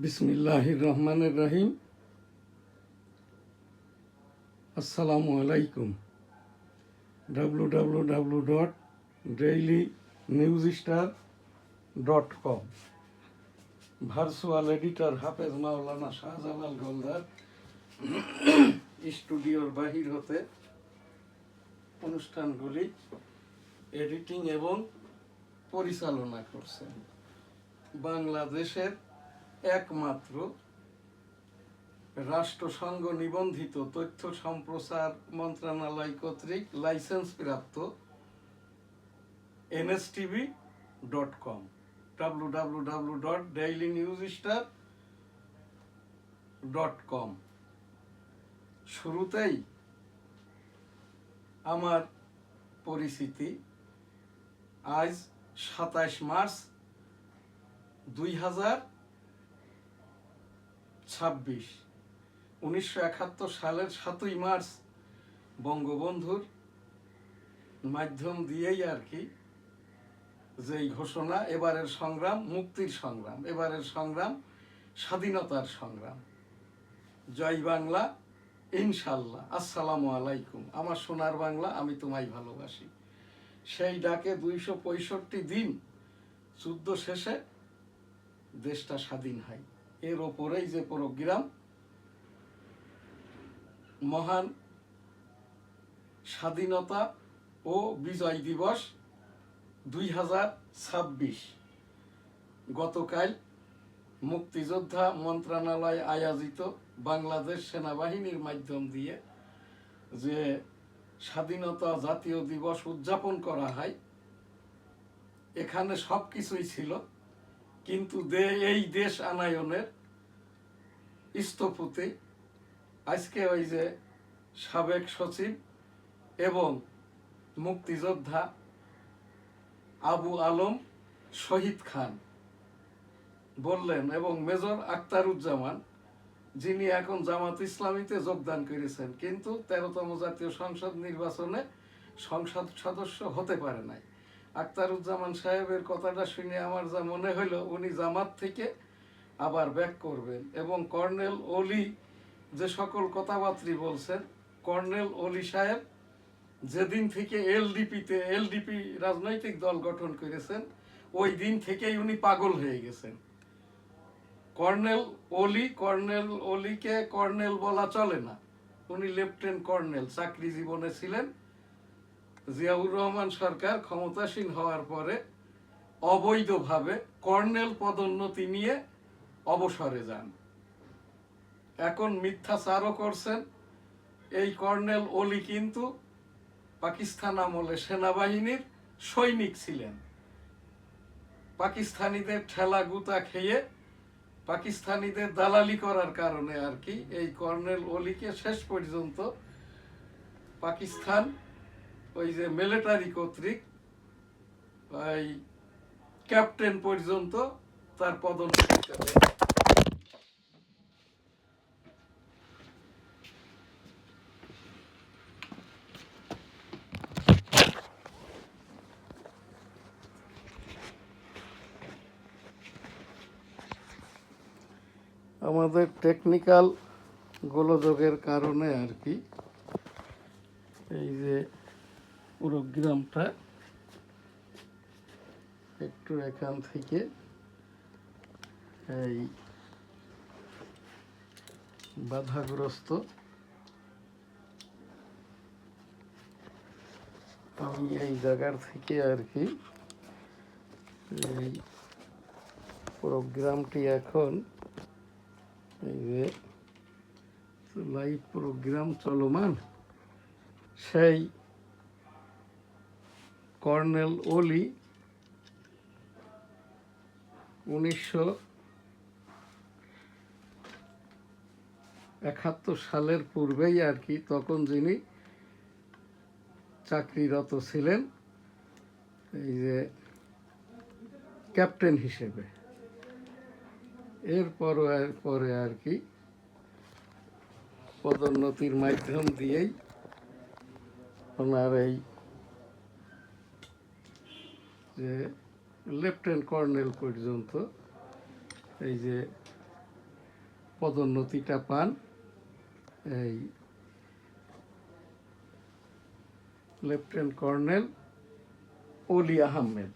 বিসমিল্লাহির রহমানির রহিম। আসসালামু আলাইকুম। www.dailynewsstar.com ভার্চুয়াল এডিটর হাফেজ মাওলানা শাহজালাল গোলদার স্টুডিওর বাহির হতে অনুষ্ঠানগুলি এডিটিং এবং পরিচালনা করছেন বাংলাদেশের একমাত্র রাষ্ট্রসংঘ নিবন্ধিত তথ্য সম্প্রচার মন্ত্রণালয় কর্তৃক লাইসেন্সপ্রাপ্ত NSTV.com www.dailynewsstar.com শুরুতেই আমার পরিচিতি। আজ 27 মার্চ 2026, 1971 সালের 7ই মার্চ বঙ্গবন্ধুর মাধ্যম দিয়েই আর কি যেই ঘোষণা, এবারের সংগ্রাম মুক্তির সংগ্রাম, এবারের সংগ্রাম স্বাধীনতার সংগ্রাম। জয় বাংলা, ইনশাল্লাহ। আসসালামু আলাইকুম। আমার সোনার বাংলা, আমি তোমায় ভালোবাসি। সেই ডাকে 265 দিন যুদ্ধ শেষে দেশটা স্বাধীন হয়। এর ওপরেই যে প্রোগ্রাম মহান স্বাধীনতা ও বিজয় দিবস 2026 গতকাল মুক্তিযোদ্ধা মন্ত্রণালয় আয়োজিত বাংলাদেশ সেনাবাহিনীর মাধ্যম দিয়ে যে স্বাধীনতা জাতীয় দিবস উদযাপন করা হয়, এখানে সব কিছুই ছিল, কিন্তু এই দেশ আনায়নের স্থপতি আজকে ওই যে সাবেক সচিব এবং মুক্তিযোদ্ধা আবু আলম শহীদ খান বললেন, এবং মেজর আখতারুজ্জামান, যিনি এখন জামাত ইসলামীতে যোগদান করেছেন কিন্তু 13তম জাতীয় সংসদ নির্বাচনে সংসদ সদস্য হতে পারে নাই। আখতারুজ্জামান সাহেবের কথাটা শুনে আমার যা মনে হলো, উনি জামাত থেকে আবার ব্যাক করবেন। এবং কর্নেল অলি যে সকল কথাবার্তা বলছেন, কর্নেল অলি সাহেব যেদিন থেকে এলডিপি রাজনৈতিক দল গঠন করেছেন, ওই দিন থেকেই উনি পাগল হয়ে গেছেন। কর্নেল অলিকে কর্নেল বলা চলে না, উনি লেফটেন্যান্ট কর্নেল চাকরি জীবনে ছিলেন। জিয়াউর রহমান সরকার ক্ষমতাসীন হওয়ার পরে অবৈধভাবে কর্নেল পদোন্নতি নিয়ে অবসরে যান। এখন মিথ্যাচারও করছেন। এই কর্নেল অলি কিন্তু পাকিস্তান আমলে সেনাবাহিনীর সৈনিক ছিলেন। পাকিস্তানিদের ঠেলা গুতা খেয়ে পাকিস্তানিদের দালালি করার কারণে আর কি এই কর্নেল অলিকে শেষ পর্যন্ত পাকিস্তান ওই যে মিলিটারি কর্তৃক ওই ক্যাপ্টেন পর্যন্ত তার পদোন্নতি দেয়। আমাদের টেকনিক্যাল গোলযোগের কারণে আর কি এই যে প্রোগ্রামটা একটু এখান থেকে এই বাধাগ্রস্ত। আমি এই জায়গার থেকে আর কি এই প্রোগ্রামটি এখন এই যে লাইভ প্রোগ্রাম চলমান, সেই কর্নেল অলি 1971 সালের পূর্বেই আর কি, তখন যিনি চাকরিরত ছিলেন এই যে ক্যাপ্টেন হিসেবে, পরে আর কি পদোন্নতির মাধ্যম দিয়েই ওনার এই যে লেফটেন্যান্ট কর্নেল পর্যন্ত এই যে পদোন্নতিটা পান এই লেফটেন্যান্ট কর্নেল অলি আহমেদ।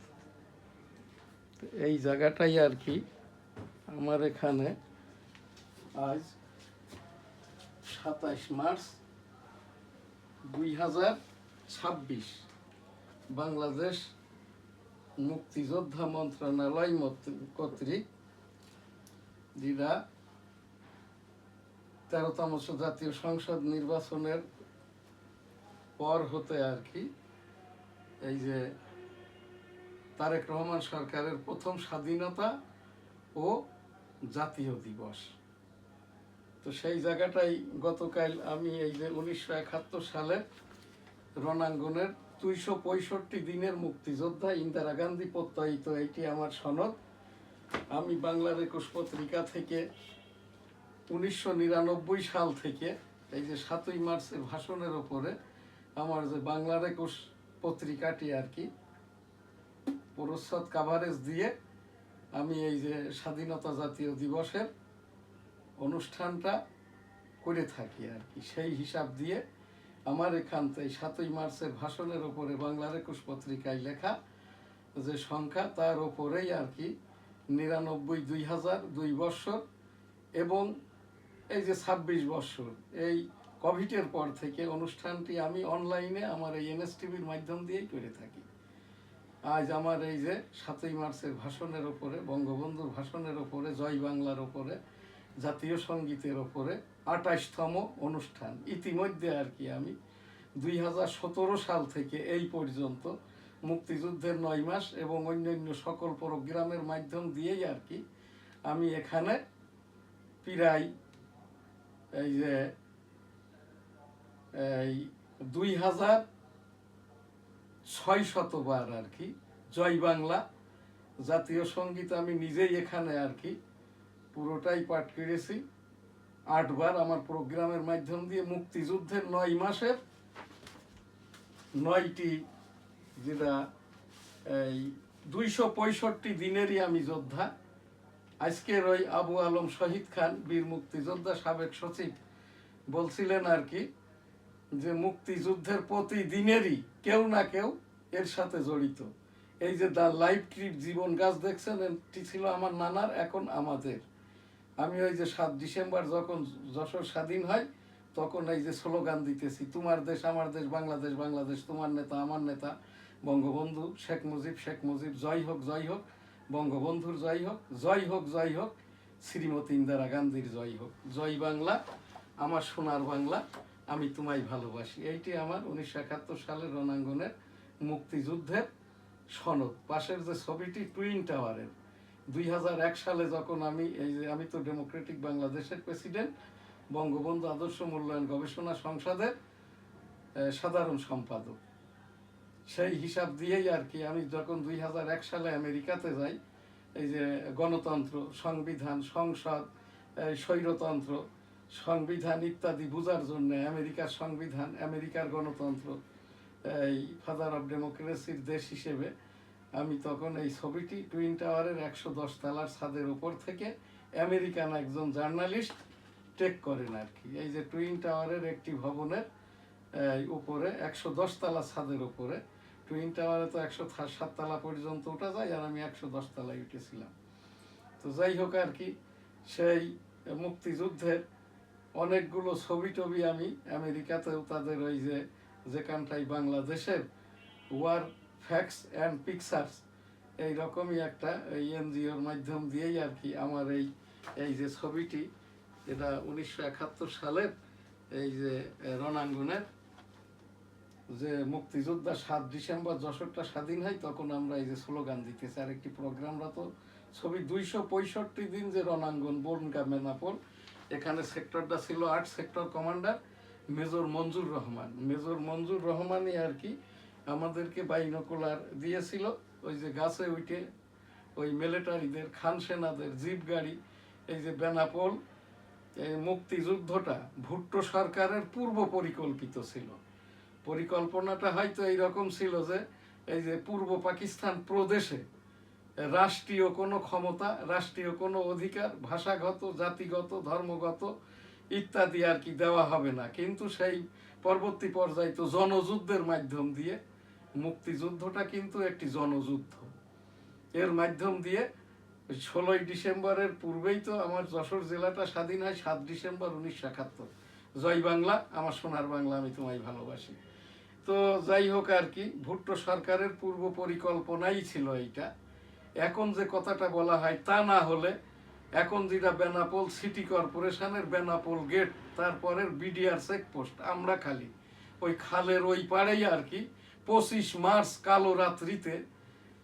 এই জায়গাটাই আর কি আমার এখানে আজ 27 মার্চ 2026 বাংলাদেশ মুক্তিযোদ্ধা মন্ত্রণালয় কর্তৃক যেটা 13তম জাতীয় সংসদ নির্বাচনের পর হতে আর কি এই যে তারেক রহমান সরকারের প্রথম স্বাধীনতা ও জাতীয় দিবস। তো সেই জায়গাটাই গতকাল আমি এই যে 1971 সালে রণাঙ্গনের 265 দিনের মুক্তিযোদ্ধা ইন্দিরা গান্ধী প্রত্যয়িত এইটি আমার সনদ। আমি বাংলার 21 পত্রিকা থেকে 1999 সাল থেকে এই যে 7ই মার্চের ভাষণের ওপরে আমার যে বাংলার 21 পত্রিকাটি আর কি প্রচ্ছদ কাভারেজ দিয়ে আমি এই যে স্বাধীনতা জাতীয় দিবসের অনুষ্ঠানটা করে থাকি আর কি। সেই হিসাব দিয়ে আমার এখান থেকে 7ই মার্চের ভাষণের ওপরে বাংলার 21 পত্রিকায় লেখা যে সংখ্যা তার ওপরেই আর কি 99 2002 বৎসর এবং এই যে 26 বৎসর এই কোভিডের পর থেকে অনুষ্ঠানটি আমি অনলাইনে আমার এই এনএসটিভির মাধ্যম দিয়েই করে থাকি। আজ আমার এই যে 7ই মার্চের ভাষণের ওপরে বঙ্গবন্ধুর ভাষণের ওপরে জয় বাংলার ওপরে জাতীয় সঙ্গীতের ওপরে 28তম অনুষ্ঠান। ইতিমধ্যে আর কি আমি 2017 সাল থেকে এই পর্যন্ত মুক্তিযুদ্ধের 9 মাস এবং অন্যান্য সকল প্রোগ্রামের মাধ্যম দিয়েই আর কি আমি এখানে প্রায় এই যে 2600 বার আর কি জয় বাংলা জাতীয় সঙ্গীত আমি নিজেই এখানে আর কি পুরোটাই পাঠ করেছি 8 বার আমার প্রোগ্রামের মাধ্যম দিয়ে। মুক্তিযুদ্ধের 9 মাসের 9টি যেটা এই 265 দিনেরই আমি যোদ্ধা। আজকের ওই আবু আলম শহীদ খান বীর মুক্তিযোদ্ধা সাবেক সচিব বলছিলেন আর কি যে মুক্তিযুদ্ধের প্রতিদিনেরই কেউ না কেউ এর সাথে জড়িত। এই যে দা লাইফ ট্রিপ জীবন গাছ দেখছেন এটি ছিল আমার নানার, এখন আমাদের। আমি ওই যে 7 ডিসেম্বর যখন যশোর স্বাধীন হয় তখন এই যে স্লোগান দিতেছি তোমার দেশ আমার দেশ বাংলাদেশ বাংলাদেশ তোমার নেতা আমার নেতা বঙ্গবন্ধু শেখ মুজিব জয় হোক বঙ্গবন্ধুর জয় হোক জয় হোক শ্রীমতী ইন্দিরা গান্ধীর জয় হোক, জয় বাংলা আমার সোনার বাংলা আমি তোমায় ভালোবাসি। এইটি আমার 1971 সালের রণাঙ্গনের মুক্তিযুদ্ধের সনদ। পাশের যে ছবিটি টুইন টাওয়ারের 2001 সালে যখন আমি তো ডেমোক্রেটিক বাংলাদেশের প্রেসিডেন্ট, বঙ্গবন্ধু আদর্শ মূল্যায়ন গবেষণা সংসদের সাধারণ সম্পাদক। সেই হিসাব দিয়েই আর কি আমি যখন 2001 সালে আমেরিকাতে যাই এই যে গণতন্ত্র সংবিধান সংসদ স্বৈরতন্ত্র সংবিধান ইত্যাদি বোঝার জন্য আমেরিকার সংবিধান আমেরিকার গণতন্ত্র এই ফাদার অফ ডেমোক্রেসির দেশ হিসেবে আমি তখন এই ছবিটি টুইন টাওয়ারের 110 তলার ছাদের উপর থেকে আমেরিকান একজন জার্নালিস্ট টেক করেন আর কি। এই যে টুইন টাওয়ারের একটি ভবনের উপরে 110 তলা ছাদের উপরে, টুইন টাওয়ারে তো 107 তলা পর্যন্ত ওঠা যায় আর আমি 110 তলায় উঠেছিলাম। তো যাই হোক আর কি সেই মুক্তিযুদ্ধের অনেকগুলো ছবি টবি আমি আমেরিকাতেও তাদের ওই যে যেখানটাই বাংলাদেশের ওয়ার ফ্যাক্টস অ্যান্ড পিকচার্স এইরকমই একটা এই এনজিওর মাধ্যম দিয়েই আর কি আমার এই যে ছবিটি এটা 1971 সালের এই যে রণাঙ্গনের যে মুক্তিযোদ্ধা 7 ডিসেম্বর যশোরটা স্বাধীন হয় তখন আমরা এই যে স্লোগান দিতেছি। আর একটি প্রোগ্রামরা তো ছবি 265 দিন যে রণাঙ্গন বনগা মেনাপোল এখানে সেক্টরটা ছিল 8 সেক্টর কমান্ডার মেজর মঞ্জুর রহমানই আর কি আমাদেরকে বাইনোকুলার দিয়েছিল ওই যে গাছে উঠে ওই মিলিটারিদের খান সেনাদের জিপ গাড়ি এই যে বেনাপোল এই মুক্তিযুদ্ধটা ভুট্টো সরকারের পূর্ব পরিকল্পিত ছিল। পরিকল্পনাটা হয়তো এইরকম ছিল যে এই যে পূর্ব পাকিস্তান প্রদেশে রাষ্ট্রীয় কোনো ক্ষমতা, রাষ্ট্রীয় কোনো অধিকার, ভাষাগত, জাতিগত, ধর্মগত ইত্যাদি আর কি দেওয়া হবে না। কিন্তু সেই পরবর্তী পর্যায়ে তো জনযুদ্ধের মাধ্যম দিয়ে, মুক্তিযুদ্ধটা কিন্তু একটি জনযুদ্ধ, এর মাধ্যম দিয়ে 16ই ডিসেম্বরের পূর্বেই তো আমার যশোর জেলাটা স্বাধীন হয়, 7 ডিসেম্বর 1971। জয় বাংলা, আমার সোনার বাংলা, আমি তোমায় ভালোবাসি। তো যাই হোক আর কি, ভুট্টো সরকারের পূর্ব পরিকল্পনাই ছিল এইটা। এখন যে কথাটা বলা হয় তা না হলে, এখন যেটা বেনাপোল সিটি কর্পোরেশনের বেনাপোল গেট, তারপরের বিডিআর চেকপোস্ট, আমরা খালি ওই খালের ওই পাড়েই আর কি 25 মার্চ কালো রাত্রিতে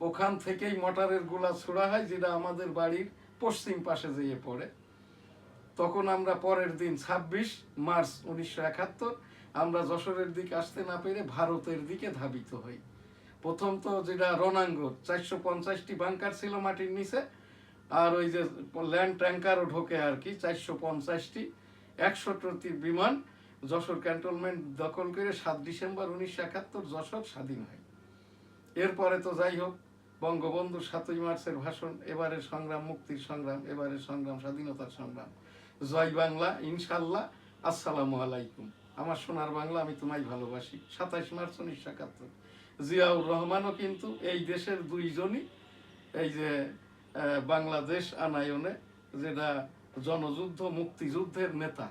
ওখান থেকেই মটারের গোলা ছোড়া হয়, যেটা আমাদের বাড়ির পশ্চিম পাশে যেয়ে পড়ে। তখন আমরা পরের দিন 26 মার্চ 1971 আমরা যশোরের দিকে আসতে না পেরে ভারতের দিকে ধাবিত হই। প্রথম তো যেটা রণাঙ্গ, 450টি বাংকার ছিল মাটির নিচে, আর ওই যে ল্যান্ড ট্যাঙ্কারও ঢোকে আর কি 450টি, 100টি বিমান যশোর ক্যান্টনমেন্ট দখল করে 7 ডিসেম্বর 1971 যশোর স্বাধীন হয়। এরপরে তো যাই হোক, বঙ্গবন্ধুর 7ই মার্চের ভাষণ, এবারের সংগ্রাম মুক্তির সংগ্রাম, এবারের সংগ্রাম স্বাধীনতার সংগ্রাম। জয় বাংলা, ইনশাল্লাহ, আসসালামু আলাইকুম। আমার সোনার বাংলা, আমি তোমায় ভালোবাসি। 27 মার্চ 1971। জিয়াউর রহমানও কিন্তু এই দেশের দুইজনই এই যে বাংলাদেশ আনায়নে, যেটা জনযুদ্ধ মুক্তিযুদ্ধের নেতা,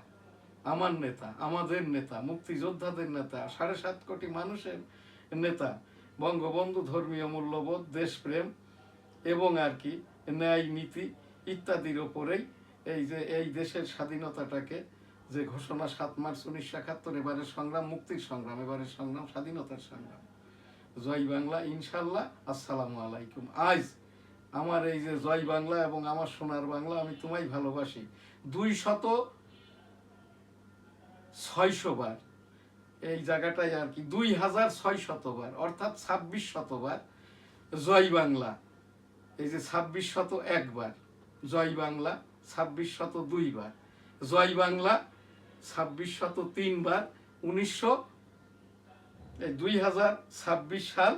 আমার নেতা, আমাদের নেতা, মুক্তিযোদ্ধাদের নেতা, 7.5 কোটি মানুষের নেতা বঙ্গবন্ধু ধর্মীয় মূল্যবোধ, দেশপ্রেম এবং আর কি ন্যায় নীতি ইত্যাদির ওপরেই এই যে এই দেশের স্বাধীনতাটাকে যে ঘোষণা 7 মার্চ 1971, এবারের সংগ্রাম মুক্তির সংগ্রাম, এবারের সংগ্রাম স্বাধীনতার সংগ্রাম। জয় বাংলা, ইনশাল্লাহ, আসসালামু আলাইকুম। আজ আমার এই যে জয় বাংলা এবং আমার সোনার বাংলা, আমি তোমায় ভালোবাসি 206 বার, এই জায়গাটায় আর কি 2600 বার, অর্থাৎ 2600 বার জয় বাংলা। এই যে 2601 বার জয় বাংলা, 2602 বার জয় বাংলা, 2603 বার 2026 সাল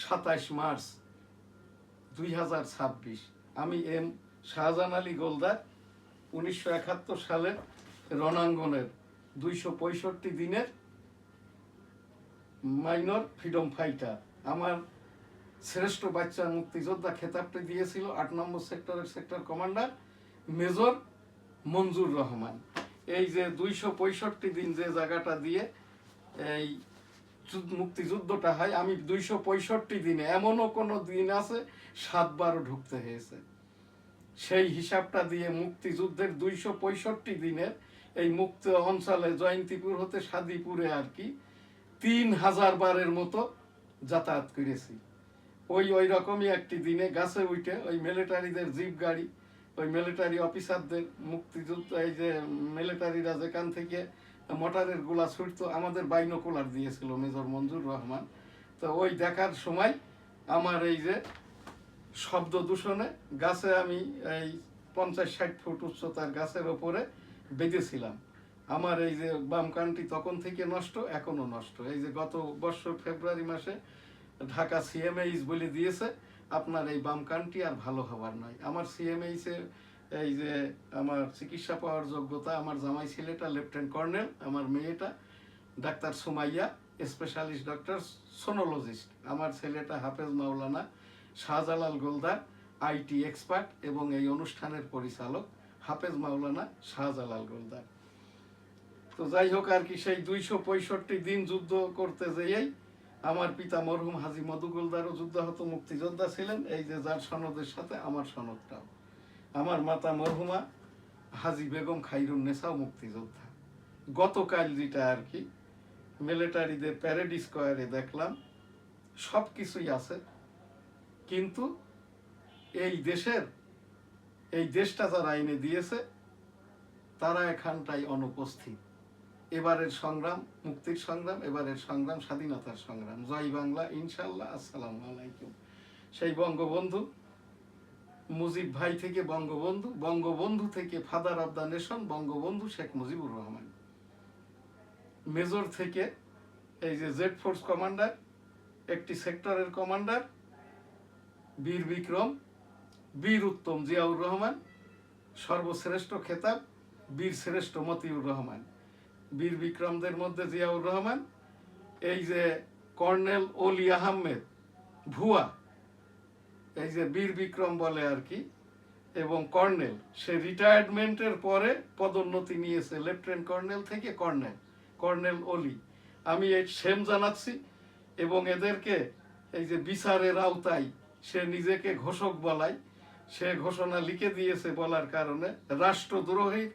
27 মার্চ 2026। আমি এম শাহজাহান আলী গোলদার, 1971 সালের রণাঙ্গনের 265 দিনের মাইনর ফ্রিডম ফাইটার। আমার শ্রেষ্ঠ বাচ্চা মুক্তিযোদ্ধা খেতাবটি দিয়েছিল 8 নম্বর সেক্টরের সেক্টর কমান্ডার মেজর মঞ্জুর রহমান। এই যে 265 দিন যে জায়গাটা দিয়ে এই মুক্তিযুদ্ধটা হয়, আমি 265 দিনে, এমনও কোনো দিন আছে 7 বারও ঢুকতে হয়েছে। সেই হিসাবটা দিয়ে মুক্তিযুদ্ধের 265 দিনের এই মুক্ত অঞ্চলে জয়ন্তীপুর হতে সাদিপুরে আর কি 3000 বারের মতো যাতায়াত করেছি। ওই রকমই একটি দিনে গাছে উঠে ওই মিলিটারিদের জিপ গাড়ি, ওই মিলিটারি অফিসারদের, মুক্তিযুদ্ধ এই যে মিলিটারিরা যেখান থেকে মোটরের গোলা ছুটতো, আমাদের বাইনোকুলার দিয়েছিল মেজর মঞ্জুর রহমান। তো ওই দেখার সময় আমার এই যে শব্দ দূষণে গাছে আমি এই 50-60 ফুট উচ্চতার গাছের ওপরে বেঁধেছিলাম। আমার এই যে বাম কানটি তখন থেকে নষ্ট, এখনো নষ্ট। এই যে গত বছর ফেব্রুয়ারি মাসে ঢাকা সিএমএইচ বলে দিয়েছে, আপনার এই বাম কানটি আর ভালো হবার নয়। আমার সিএমএইচে এই যে আমার চিকিৎসা পাওয়ার যোগ্যতা, আমার জামাই ছেলেটা লেফটেন্যান্ট কর্নেল, আমার মেয়েটা doctor Sumaiya, specialist doctor sonologist, আমার ছেলেটা হাফেজ মাওলানা শাহজালাল গোলদার, আইটি এক্সপার্ট এবং এই অনুষ্ঠানের পরিচালক হাফেজ মাওলানা শাহজালাল গোলদার। তো যাই হোক আর কি, সেই 265 দিন যুদ্ধ করতে যেয়েই আমার পিতা মরহুম হাজী মধু গোলদারও যুদ্ধাহত মুক্তিযোদ্ধা ছিলেন, এই যে যার সনদের সাথে আমার সনদটাও। আমার মাতা মরহুমা হাজী বেগম খাইরুন নেসাও মুক্তিযোদ্ধা। গতকাল যেটা আর কি মিলিটারিদের প্যারেড স্কোয়ারে দেখলাম, সব কিছুই আছে, কিন্তু এই দেশটা যারা আইনে দিয়েছে তারা এখানটাই অনুপস্থিত। এবারের সংগ্রাম মুক্তির সংগ্রাম, এবারের সংগ্রাম স্বাধীনতার সংগ্রাম। জয় বাংলা, ইনশাল্লাহ, আসসালামু আলাইকুম। সেই বঙ্গবন্ধু মুজিব ভাই থেকে বঙ্গবন্ধু, বঙ্গবন্ধু থেকে father of the nation Bangabandhu Sheikh Mujibur Rahman, major থেকে এই যে জেড ফোর্স কমান্ডার, একটি সেক্টরের কমান্ডার বীর বিক্রম বীর উত্তম জিয়াউর রহমান, সর্বশ্রেষ্ঠ খেতাব বীর শ্রেষ্ঠ মতিউর রহমান। বীর বিক্রমদের মধ্যে জিয়াউর রহমান, এই যে কর্নেল অলি আহমেদ ভুয়া, এই যে বীর বিক্রম বলে আর কি, এবং কর্নেল, সে রিটায়ারমেন্টের পরে পদোন্নতি নিয়েছে লেফটেন্যান্ট কর্নেল থেকে কর্নেল, কর্নেল অলি। আমি এই সেম জানাচ্ছি এবং এদেরকে এই যে বিচারের আওতায় সে নিজেকে ঘোষক বলায়, সে ঘোষণা লিখে দিয়েছে বলার কারণে রাষ্ট্রদ্রোহী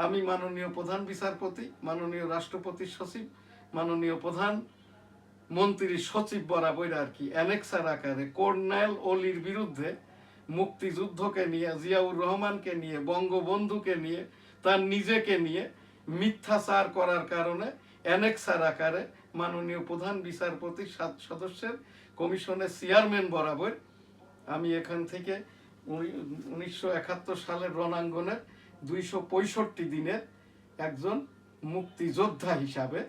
আমি মাননীয় প্রধান বিচারপতি, মাননীয় রাষ্ট্রপতির সচিব, মাননীয় প্রধান মন্ত্রীর সচিব বরাবর আর কি অ্যানেক্সার আকারে কর্নেল অলির বিরুদ্ধে মুক্তিযুদ্ধকে নিয়ে, জিয়াউর রহমানকে নিয়ে, বঙ্গবন্ধুকে নিয়ে, তার নিজেকে নিয়ে মিথ্যাচার করার কারণে অ্যানেক্সার আকারে মাননীয় প্রধান বিচারপতি 7 সদস্যের কমিশনের চেয়ারম্যান বরাবর আমি এখান থেকে 1971 সালের রণাঙ্গনের 265 দিনের একজন মুক্তিযোদ্ধা হিসাবে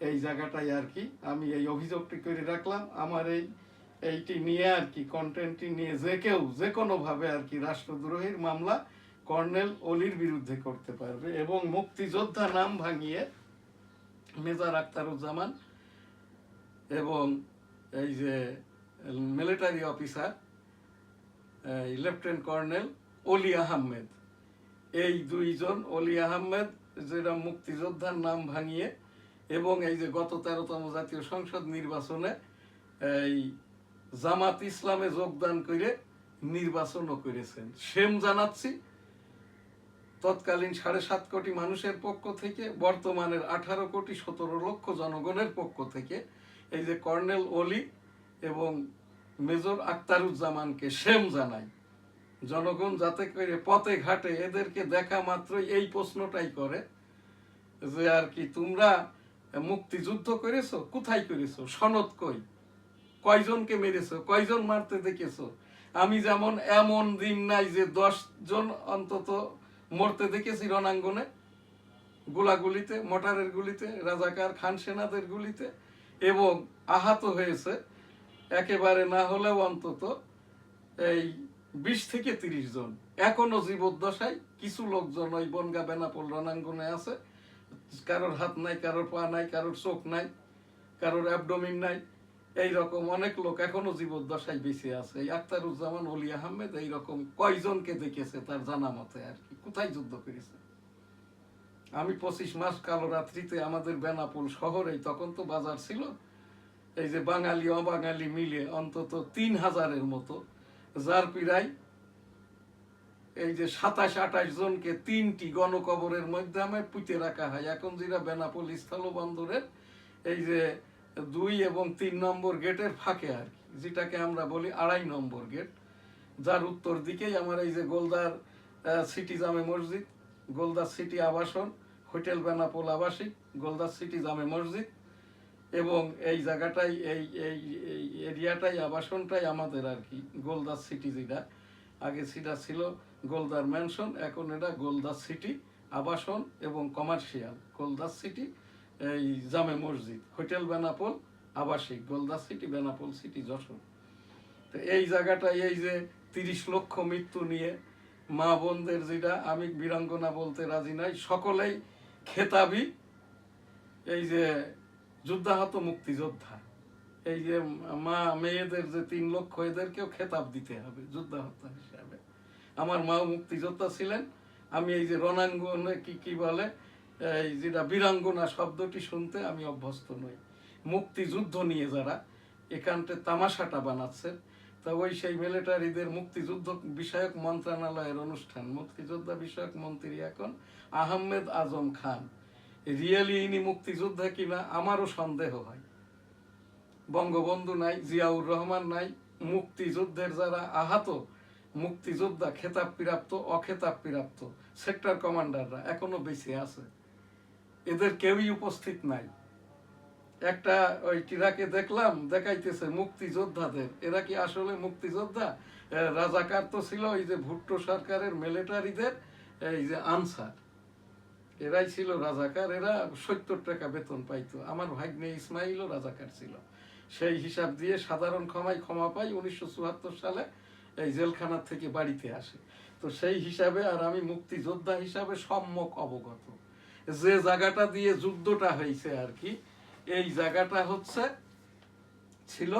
এই জায়গাটায় আর কি আমি এই অভিযোগটি করে রাখলাম। আমার এইটি নিয়ে আর কি কন্টেন্টটি নিয়ে যে কেউ যে কোনোভাবে আর কি রাষ্ট্রদ্রোহীর মামলা কর্নেল অলির বিরুদ্ধে করতে পারবে এবং মুক্তিযোদ্ধা নাম ভাঙিয়ে মেজর আখতারুজ্জামান এবং এই যে মিলিটারি অফিসার লেফটেন্যান্ট কর্নেল অলি আহমেদ, এই দুইজন অলি আহমেদ যেটা মুক্তিযোদ্ধার নাম ভাঙিয়ে এবং এই যে গত 13তম জাতীয় সংসদ নির্বাচনে এই জামাত ইসলামে যোগদান করে নির্বাচনও করেছেন। সেম জানাচ্ছি তৎকালীন 7.5 কোটি মানুষের পক্ষ থেকে, বর্তমানের 18 কোটি 17 লক্ষ জনগণের পক্ষ থেকে এই যে কর্নেল অলি এবং মেজর আখতারুজ্জামানকে সেম জানাই। জনগণ যাতে করে পথে ঘাটে এদেরকে দেখা মাত্রই এই প্রশ্নটাই করে যে আর কি তোমরা মুক্তিযুদ্ধ করেছো, কোথায় করেছো, সনদ কই, কয়জনকে মেরেছো, কয়জন মারতে দেখেছো। আমি যেমন এমন দিন নাই যে 10 জন অন্তত মরতে দেখেছি রণাঙ্গনে, গোলাগুলিতে, মোটারের গুলিতে, রাজাকার খান সেনাদের গুলিতে, এবং আহত হয়েছে একেবারে না হলেও অন্তত এই 20 থেকে 30 জন এখনো জীবদ্দশায়। কিছু লোকজন ওই বনগা বেনাপোল রণাঙ্গনে আছে, কারোর হাত নাই, কারোর পা নাই, কারোর চোখ নাই, কারোর অ্যাবডোমিন নাই, এইরকম অনেক লোক এখনো জীবদ্দশায় বেঁচে আছে। এই আখতারুজ্জামান অলি আহমেদ এইরকম কয়জনকে দেখেছে তার জানা মতে আর কি, কোথায় যুদ্ধ করেছে। আমি 25 মাস কালো রাত্রিতে আমাদের বেনাপোল শহরে, তখন তো বাজার ছিল, এই যে বাঙালি অবাঙালি মিলে অন্তত 3000-এর মতো, যার প্রায় এই যে 27-28 জনকে 3টি গণকবরের মধ্যে আমায় পুঁতে রাখা হয়। এখন যেটা বেনাপোল স্থলবন্দরের এই যে 2 এবং 3 নম্বর গেটের ফাঁকে আর কি, যেটাকে আমরা বলি 2.5 নম্বর গেট, যার উত্তর দিকেই আমার এই যে গোলদার সিটি জামে মসজিদ, গোলদার সিটি আবাসন, হোটেল বেনাপোল আবাসিক, গোলদার সিটি জামে মসজিদ, এবং এই জায়গাটাই এই এই এই এরিয়াটাই আবাসনটাই আমাদের আর কি গোলদার সিটি, যেটা আগে সেটা ছিল গোলদার ম্যানশন, এখন এটা গোলদার সিটি আবাসন এবং কমার্শিয়াল। গোলদার সিটি এই জামে মসজিদ, হোটেল বেনাপোল আবাসিক, গোলদার সিটি বেনাপোল সিটি যশোর। তো এই জায়গাটায় এই যে 30 লক্ষ মৃত্যু নিয়ে মা বোনদের, যেটা আমি বীরাঙ্গনা বলতে রাজি নাই, সকলেই খেতাবি এই যে যুদ্ধাহত মুক্তিযোদ্ধা, এই যে মা মেয়েদের যে 3 লক্ষ, এদেরকেও খেতাব দিতে হবে যুদ্ধাহত হিসাবে। আমার মাও মুক্তিযোদ্ধা ছিলেন। আমি এই যে রণাঙ্গনে কি বলে এই যেটা বীরাঙ্গনা শব্দটি শুনতে আমি অভ্যস্ত নই। মুক্তিযুদ্ধ নিয়ে যারা এখানতে তামাশাটা বানাচ্ছে, তা ওই সেই মিলিটারিদের মুক্তিযুদ্ধ বিষয়ক মন্ত্রণালয়ের অনুষ্ঠান, মুক্তিযোদ্ধা বিষয়ক মন্ত্রী এখন আহমেদ আজম খান, রিয়েলি ইনি মুক্তিযোদ্ধা কিনা আমারও সন্দেহ হয়। বঙ্গবন্ধু নাই, জিয়াউর রহমান নাই, মুক্তিযুদ্ধের যারা আহত মুক্তিযোদ্ধা খেতাব প্রাপ্ত, অখেতাব প্রাপ্ত সেক্টর কমান্ডাররা এখনো বেঁচে আছে, এদের কেউই উপস্থিত নাই। একটা ওই টিরাকে দেখলাম দেখাইতেছে মুক্তিযোদ্ধাদের, এরা কি আসলে মুক্তিযোদ্ধা? রাজাকার তো ছিল এই যে ভুট্টো সরকারের মিলিটারিদের এই যে আনসার, এরাই ছিল রাজাকার। এরা 70 টাকা বেতন পাইতো। আমার ভাগ্নে ইসমাইলও রাজাকার ছিল। সেই হিসাব দিয়ে সাধারণ ক্ষমা পাই 1974 সালে এই জেলখানা থেকে বাড়িতে আসে। তো সেই হিসাবে আর আমি মুক্তিযোদ্ধা হিসাবে সম্যক অবগত। যে জায়গাটা দিয়ে যুদ্ধটা হয়েছে আর কি, এই জায়গাটা ছিল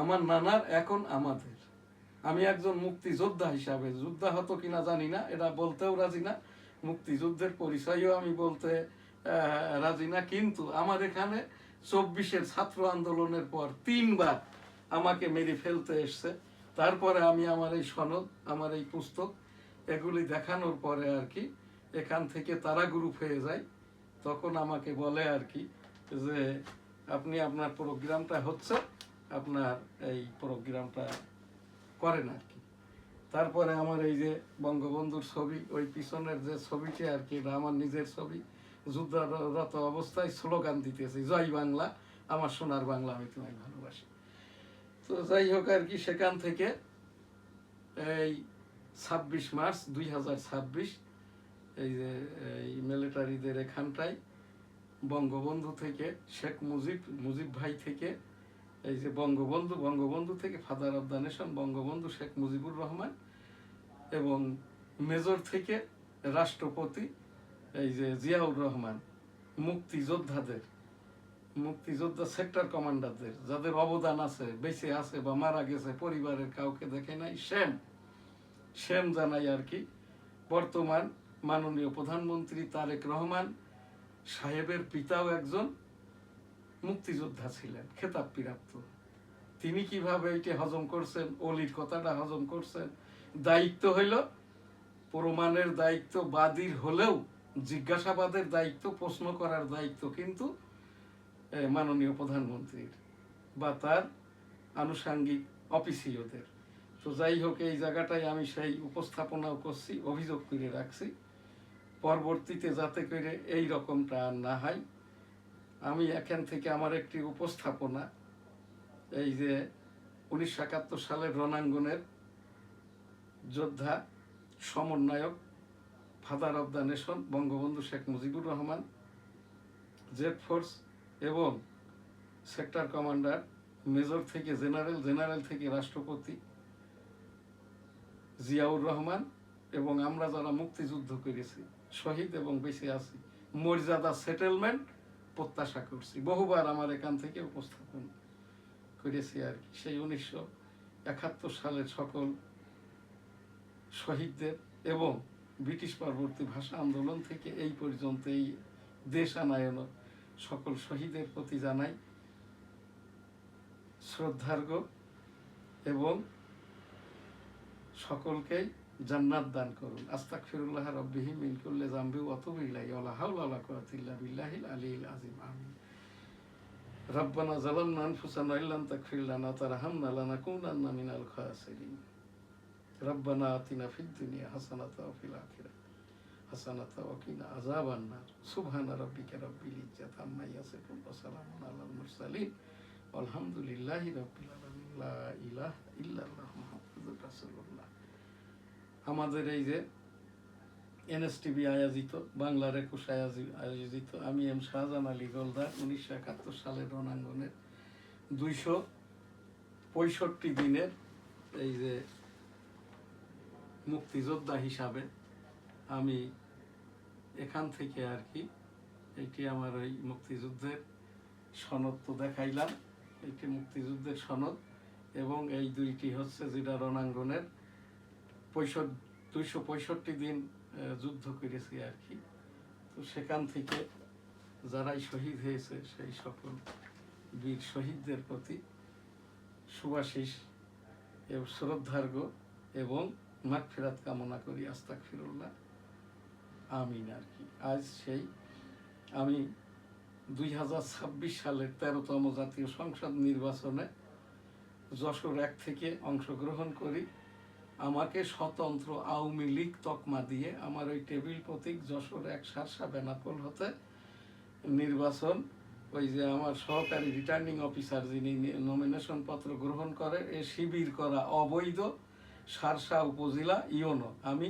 আমার নানার, এখন আমাদের। আমি একজন মুক্তিযোদ্ধা হিসাবে, যোদ্ধা হতো কিনা জানি না, এটা বলতেও রাজি না, মুক্তিযুদ্ধের পরিচয়ও আমি বলতে রাজি না। কিন্তু আমার এখানে 24-এর ছাত্র আন্দোলনের পর 3বার আমাকে মেরে ফেলতে এসছে। তারপরে আমি আমার এই সনদ, আমার এই পুস্তক এগুলি দেখানোর পরে আর কি এখান থেকে তারা গ্রুপ হয়ে যায়। তখন আমাকে বলে আর কি যে আপনি আপনার প্রোগ্রামটা আপনার এই প্রোগ্রামটা করেন আর কি। তারপরে আমার এই যে বঙ্গবন্ধুর ছবি, ওই পিছনের যে ছবিটি আর কি, এটা আমার নিজের ছবি। যুদ্ধরত অবস্থায় স্লোগান দিতেছি, জয় বাংলা, আমার সোনার বাংলা, আমি তোমায় ভালোবাসি। তো যাই হোক আর কি, সেখান থেকে এই 26 মার্চ 2026 এই যে এই মিলিটারিদের এখানটায় বঙ্গবন্ধু থেকে শেখ মুজিব ভাই থেকে এই যে বঙ্গবন্ধু থেকে father of the nation Bangabandhu Sheikh Mujibur Rahman, এবং মেজর থেকে রাষ্ট্রপতি এই যে জিয়াউর রহমান, মুক্তিযোদ্ধা সেক্টর কমান্ডারদের যাদের অবদান আছে, বেঁচে আছে বা মারা গেছে, পরিবারের কাউকে দেখে নাই, সেম জানাই আর কি। বর্তমান মাননীয় প্রধানমন্ত্রী তারেক রহমান সাহেবের পিতাও একজন মুক্তিযোদ্ধা ছিলেন, খেতাব প্রাপ্ত। তিনি কিভাবে এটি হজম করছেন, অলির কথাটা হজম করছেন, দায়িত্ব হইল প্রমাণের দায়িত্ব বাদীর হলেও জিজ্ঞাসাবাদের দায়িত্ব, প্রশ্ন করার দায়িত্ব কিন্তু মাননীয় প্রধানমন্ত্রীর বা তার আনুষাঙ্গিক অফিসীয়দের। তো যাই হোক, এই জায়গাটায় আমি সেই উপস্থাপনাও করছি, অভিযোগ করে রাখছি, পরবর্তীতে যাতে করে এই রকমটা আর না হয়। আমি এখান থেকে আমার একটি উপস্থাপনা, এই যে 1971 সালের রণাঙ্গনের যোদ্ধা সমন্বয়ক father of the nation Bangabandhu Sheikh Mujibur Rahman, Z force এবং সেক্টর কমান্ডার, মেজর থেকে জেনারেল থেকে রাষ্ট্রপতি জিয়াউর রহমান, এবং আমরা যারা মুক্তিযুদ্ধ করেছি, শহীদ এবং বেঁচে আছি, মর্যাদা সেটেলমেন্ট প্রত্যাশা করছি। বহুবার আমার এখান থেকে উপস্থাপন করেছি আর কি। সেই 1971 সালের সকল শহীদদের এবং ব্রিটিশ পরবর্তী ভাষা আন্দোলন থেকে এই পর্যন্ত এই দেশ আনায়ন সকল শহীদের প্রতি জানাই শ্রদ্ধার্ঘ, এবং সকলকেই জান্নাত দান করুন। আস্তাগফিরুল্লাহ রাব্বিহি মিন কুল্লি যামবি ওয়া আতুবু ইলাইহি ওয়া লা হাওলা ওয়া লা কুওয়াতা ইল্লা বিল্লাহিল আলিয়্যিল আযীম। আমিন। রব্বানা যালামনা আনফুসানা ইল্লাম তাগফির লানা ওয়া তারহামনা লানাকুনান্না মিনাল খাসিরিন। রব্বানা আতিনা ফিদ দুনিয়া হাসানাতাও ওয়া ফিল আখিরাতি হাসানাতাও ওয়া কিনা আযাবান নার। সুবহানা রাব্বিকা রাব্বিল ইজ্জাতি আম্মা ইয়াসিফুন ওয়া সালামুন আলাল মুরসালিন আলহামদুলিল্লাহি রাব্বিল আলামিন। লা ইলাহা ইল্লাল্লাহ মুহাম্মাদুর রাসূলুল্লাহ। আমাদের এই যে এনএসটিভি আয়োজিত, বাংলার 21 আয়োজিত, আমি এম শাহজাহান আলী গোলদার 1971 সালের রণাঙ্গনের 265 দিনের এই যে মুক্তিযোদ্ধা হিসাবে আমি এখান থেকে আর কি, এটি আমার ওই মুক্তিযুদ্ধের সনদ তো দেখাইলাম, এটি মুক্তিযুদ্ধের সনদ, এবং এই দুইটি যেটা রণাঙ্গনের 265 দিন যুদ্ধ করেছি আর কি। তো সেখান থেকে যারাই শহীদ হয়েছে সেই সকল বীর শহীদদের প্রতি সুবাশিস এবং শ্রদ্ধার্ঘ এবং মাগফিরাত কামনা করি। আস্তাগফিরুল্লাহ, আমিন আর কি। আজ সেই আমি 2026 সালের 13তম জাতীয় সংসদ নির্বাচনে যশোর 1 থেকে অংশগ্রহণ করি। আমাকে স্বতন্ত্র আওয়ামী লীগ তকমা দিয়ে আমার ওই টেবিল প্রতীক যশোর 1 শার্শা বেনাপোল হতে নির্বাচন, ওই যে আমার সহকারী রিটার্নিং অফিসার যিনি নমিনেশন পত্র গ্রহণ করে, এ শিবির করা অবৈধ শার্শা উপজেলা ইউনো, আমি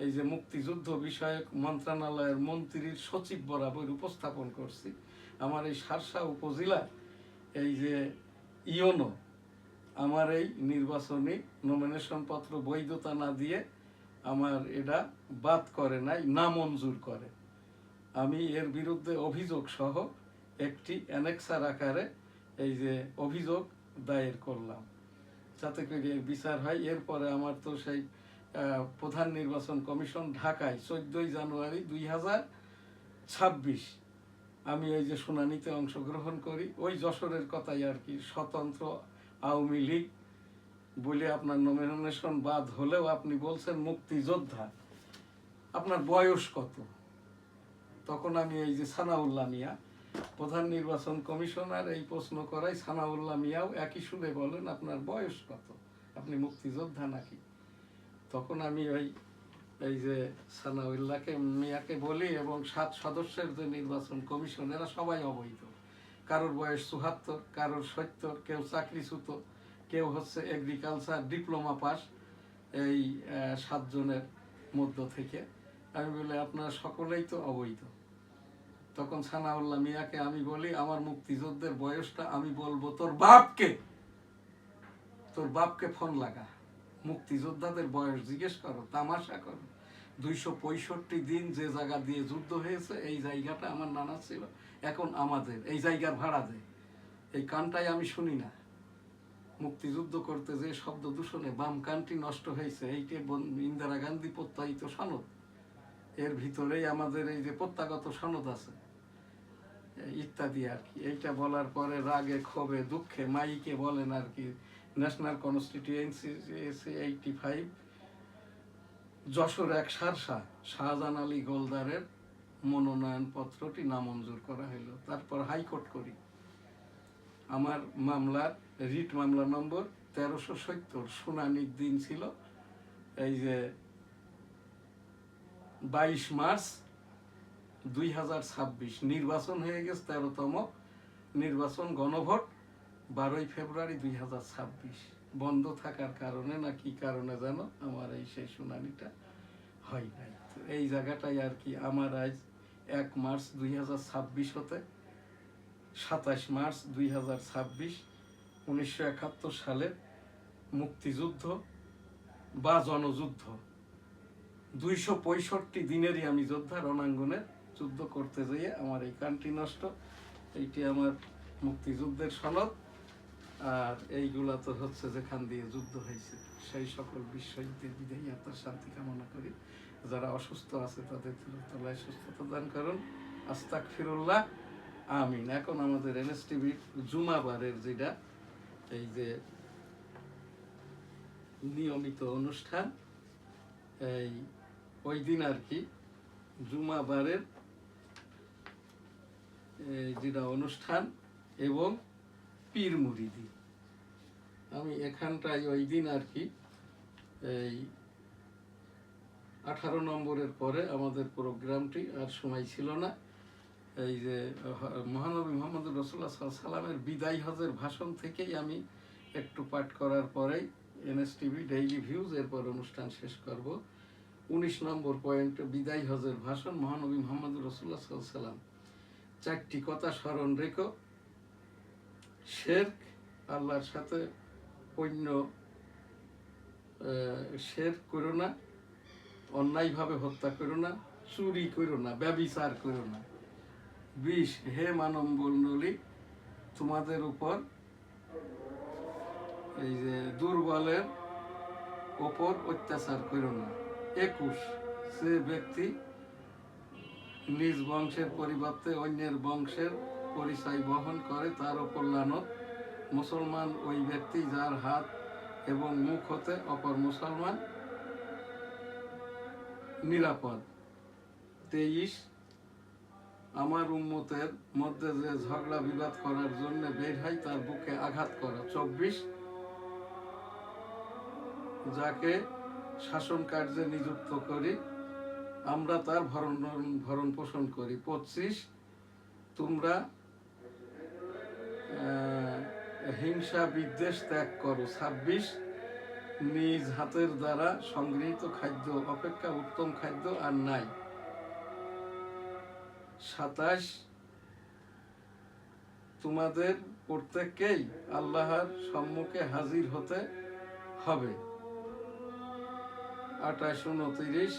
এই যে মুক্তিযুদ্ধ বিষয়ক মন্ত্রণালয়ের মন্ত্রীর সচিব বরাবর উপস্থাপন করছি। আমার এই শার্শা উপজেলা এই যে ইউনো আমার এই নির্বাচনী নমিনেশন পত্র বৈধতা না দিয়ে আমার এটা বাদ করে নাই, নামঞ্জুর করে। আমি এর বিরুদ্ধে অভিযোগ সহ একটি অ্যানেক্সার আকারে এই যে অভিযোগ দায়ের করলাম, যাতে করে এর বিচার হয়। এরপরে আমার তো সেই প্রধান নির্বাচন কমিশন ঢাকায় 14 জানুয়ারি 2026 আমি এই যে শুনানিতে অংশগ্রহণ করি। ওই যশোরের কথাই আর কি, স্বতন্ত্র আওয়ামী লীগ বলে আপনার নমিনেশন বাদ হলেও আপনি বলছেন মুক্তিযোদ্ধা, আপনার বয়স কত? তখন আমি এই যে সানাউল্লাহ মিয়া, প্রধান নির্বাচন কমিশনার, এই প্রশ্ন করাই সানাউল্লাহ মিয়াও একই সুরে বলেন আপনার বয়স কত, আপনি মুক্তিযোদ্ধা নাকি? তখন আমি এই যে সানাউল্লাহকে মিয়াকে বলি, এবং 7 সদস্যের যে নির্বাচন কমিশন এরা সবাই অবৈধ। কারোর বয়স 74, কারোর 70, কেউ চাকরিচ্যুত, কেউ হচ্ছে এগ্রিকালচার ডিপ্লোমা পাস, এই 7 জনের মধ্য থেকে। আমি বলি আপনারা সকলেই তো অবৈধ। তখন সানাউল্লাহ মিয়াকে আমি বলি আমার মুক্তিযুদ্ধের বয়সটা আমি বলবো তোর বাপকে ফোন লাগা, মুক্তিযোদ্ধাদের বয়স জিজ্ঞেস করো, তামাশা করো। 265 দিন যে জায়গা দিয়ে যুদ্ধ হয়েছে, এই জায়গাটা আমার নানা ছিল, এখন আমাদের এই জায়গার ভাড়া দেয়। এই কানটাই আমি শুনি না। মুক্তিযুদ্ধ করতে যে শব্দ দূষণে বাম কানটি নষ্ট হয়েছে, এইটা ইন্দিরা গান্ধী প্রত্যায়িত সনদ, এর ভিতরেই আমাদের এই যে প্রত্যাগত সনদ আছে ইত্যাদি আর কি। এইটা বলার পরে রাগে ক্ষোভে দুঃখে মাইকে বলেন আর কি, ন্যাশনাল কনস্টিটিউয়েন্সি 85 যশোর 1 সারসা শাহজাহান আলী গোলদারের মনোনয়ন পত্রটি নামঞ্জুর করা হলো। তারপর হাইকোর্ট করি। আমার মামলার রিট মামলা নম্বর 1370, শুনানির দিন ছিল এই যে 22 মার্চ 2026। নির্বাচন হয়ে গেছে 13তম নির্বাচন, গণভোট 12 ফেব্রুয়ারি 2026। বন্ধ থাকার কারণে না কি কারণে যেন আমার এই সেই শুনানিটা হয় নাই। তো এই জায়গাটাই আর কি আমার আজ 1 মার্চ 2026 হতে 27 মার্চ 2026 1971 সালের মুক্তিযুদ্ধ বা জনযুদ্ধ 265 দিনেরই আমি যোদ্ধা, রণাঙ্গনের যুদ্ধ করতে যেয়ে আমার এই কানটি নষ্ট। এইটি আমার মুক্তিযুদ্ধের সনদ। আর এইগুলা তো হচ্ছে যেখান দিয়ে যুদ্ধ হয়েছে সেই সকল বিশ্বযুদ্ধের বিদায়ী আত্মার শান্তি কামনা করি। যারা অসুস্থ আছে তাদের তলায় সুস্থতা দান করুন, আস্তাগফিরুল্লাহ, আমিন। এখন আমাদের এনএসটিভির জুমাবারের যেটা এই যে নিয়মিত অনুষ্ঠান, এই ওই দিন আর কি জুমাবারের যেটা অনুষ্ঠান এবং পীর মুরিদি, আমি এখানটায় ওই দিন আর কি এই 18 নম্বরের পরে আমাদের প্রোগ্রামটি আর সময় ছিল না। এই যে মহানবী মোহাম্মদ রাসূলুল্লাহ সাল্লাল্লাহু আলাইহি ওয়াসাল্লামের বিদায় হজের ভাষণ থেকেই আমি একটু পাঠ করার পরেই এনএসটিভি ডেইলি ভিউজ, এরপর অনুষ্ঠান শেষ করব। 19 নম্বর পয়েন্ট, বিদায় হজের ভাষণ। মহানবী মোহাম্মদ রাসূলুল্লাহ সাল্লাল্লাহু আলাইহি ওয়াসাল্লাম 4টি কথা স্মরণ রেখো: শিরক, আল্লাহর সাথে অন্য শিরক করো না, অন্যায়ভাবে হত্যা করো না, চুরি করো না, ব্যভিচার করো না। 20, হে মানব মণ্ডলী, তোমাদের উপর এই যে দুর্বলের ওপর অত্যাচার করো না। 21, যে ব্যক্তি নিজ বংশের পরিবর্তে অন্যের বংশের পরিচয় বহন করে তার উপর লানত। মুসলমান ওই ব্যক্তি যার হাত এবং মুখ হতে অপর মুসলমান নিরাপদ। 23, আমার উম্মতের মধ্যে যে ঝগড়া বিবাদ করার জন্য বের হয় তার বুকে আঘাত করা। 24, যাকে শাসন কার্যে নিযুক্ত করি আমরা তার ভরণ পোষণ করি। 25, তোমরা হিংসা বিদ্বেষ ত্যাগ করো। 26, নিজ হাতের দ্বারা সংগৃহীত খাদ্য অপেক্ষা উত্তম খাদ্য আর নাই। 27, তোমাদের প্রত্যেককেই আল্লাহর সম্মুখে হাজির হতে হবে। 28-29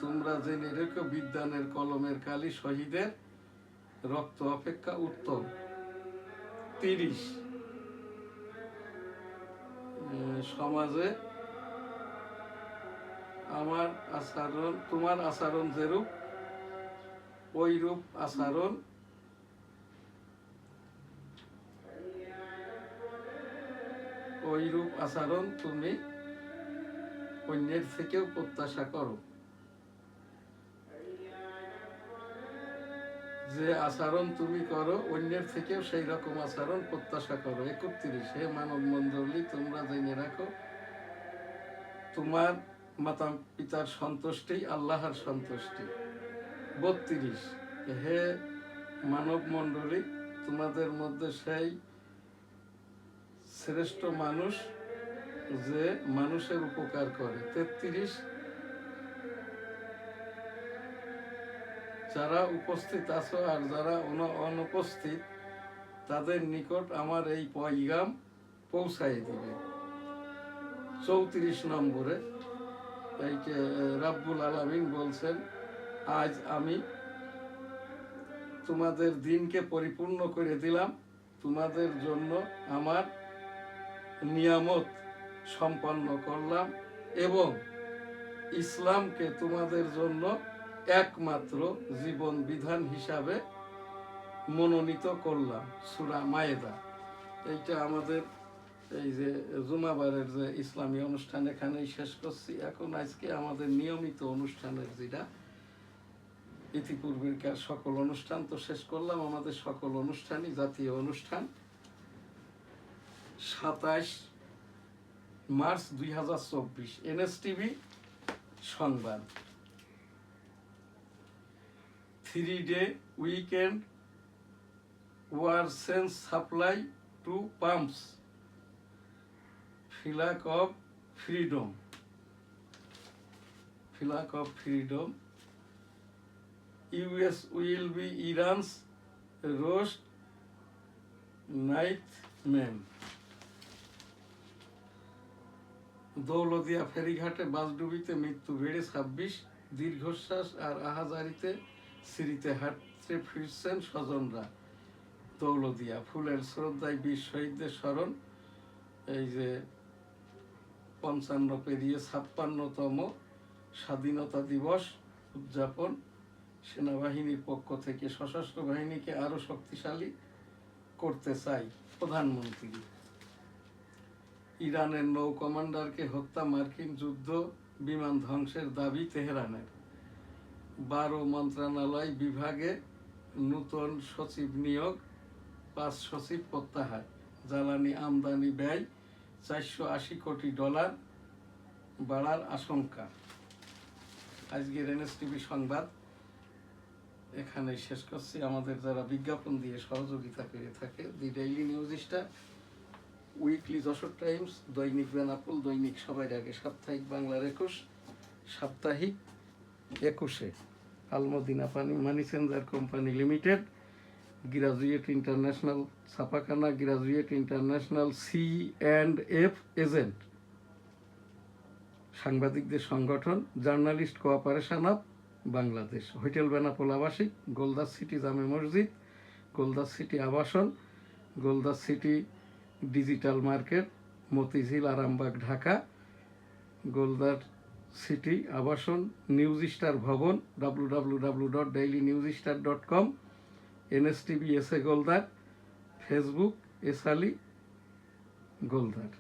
তোমরা জেনে রেখো বিদ্বানের কলমের কালি শহীদের রক্ত অপেক্ষা উত্তম। 30 সমাজে আমার আচরণ তোমার আচরণ যেরূপ ওইরূপ আচরণ তুমি অন্যের থেকেও প্রত্যাশা করো। যে আচরণ তুমি করো অন্যের থেকেও সেই রকম আচরণ প্রত্যাশা করো। 31 হে মানব মণ্ডলী তোমরা জেনে রাখো তোমার মাতা পিতার সন্তুষ্টি আল্লাহর সন্তুষ্টি। 32 হে মানব মণ্ডলী তোমাদের মধ্যে সেই শ্রেষ্ঠ মানুষ যে মানুষের উপকার করে। 33 যারা উপস্থিত আছো আর যারা অনুপস্থিত তাদের নিকট আমার এই পয়গাম পৌঁছাই দিবে। 34 নম্বরে এই যে রাব্বুল আলামিন বলছেন আজ আমি তোমাদের দিনকে পরিপূর্ণ করে দিলাম, তোমাদের জন্য আমার নিয়ামত সম্পন্ন করলাম এবং ইসলামকে তোমাদের জন্য একমাত্র জীবন বিধান হিসাবে মনোনীত করলাম। সূরা মায়েদা। এইটা আমাদের এই যে জুমাবারের যে ইসলামী অনুষ্ঠান এখানেই শেষ করছি। এখন আজকে আমাদের নিয়মিত অনুষ্ঠানের যেটা ইতিপূর্বের সকল অনুষ্ঠান তো শেষ করলাম। আমাদের সকল অনুষ্ঠানই জাতীয় অনুষ্ঠান। 27 মার্চ 2024 NSTV সংবাদ। 3-day weekend worsen supply to pumps. Flag of freedom. US will be Iran's worst nightmare. Daulatdia ফেরিঘাটে বাসডুবিতে মৃত্যু বেড়ে 26, দীর্ঘশ্বাস আর আহাজারিতে সিঁড়িতে হাঁটতে ফিরছেন স্বজনরা। দৌলতদিয়া ফুলের শ্রদ্ধায় বীর শহীদদের স্মরণ। এই যে 55 পেরিয়ে 56তম স্বাধীনতা দিবস উদযাপন। সেনাবাহিনীর পক্ষ থেকে সশস্ত্র বাহিনীকে আরো শক্তিশালী করতে চাই প্রধানমন্ত্রী। ইরানের নৌ কমান্ডারকে হত্যা, মার্কিন যুদ্ধ বিমান ধ্বংসের দাবি তেহরানের। 12 মন্ত্রণালয় বিভাগে নূতন সচিব নিয়োগ, 5 সচিব প্রত্যাহার। জ্বালানি আমদানি ব্যয় $480 কোটি বাড়ার আশঙ্কা। আজকের NSTV সংবাদ এখানে শেষ করছি। আমাদের যারা বিজ্ঞাপন দিয়ে সহযোগিতা করে থাকে, the daily news star, weekly Jessore times, দৈনিক বেনাপোল, দৈনিক সবার আগে, সাপ্তাহিক বাংলার 21, সাপ্তাহিক 21-এ Almadina money changer company limited, graduate international ছাপাখানা, গ্রাজুয়েট ইন্টারন্যাশনাল C&F এজেন্ট, সাংবাদিকদের সংগঠন, journalist cooperation of Bangladesh, hotel Benapole আবাসিক, গোলদাস সিটি জামে মসজিদ, গোলদাস সিটি আবাসন, Goldas city digital market, Motijheel Arambagh Dhaka, Goldar city আবাসন, নিউজ স্টার ভবন, www.dailynewsstar.com, NSTV SA Goldar, Facebook S Ali Goldar.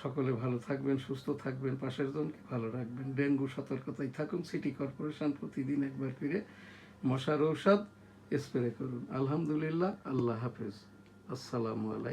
সকলে ভালো থাকবেন, সুস্থ থাকবেন, পাশের জনকে ভালো রাখবেন, ডেঙ্গু সতর্কতায় থাকুন। সিটি কর্পোরেশন প্রতিদিন একবার ফিরে মশার ঔষধ স্প্রে করুন। আলহামদুলিল্লাহ, আল্লাহ হাফেজ, আসসালামু আলাইকুম।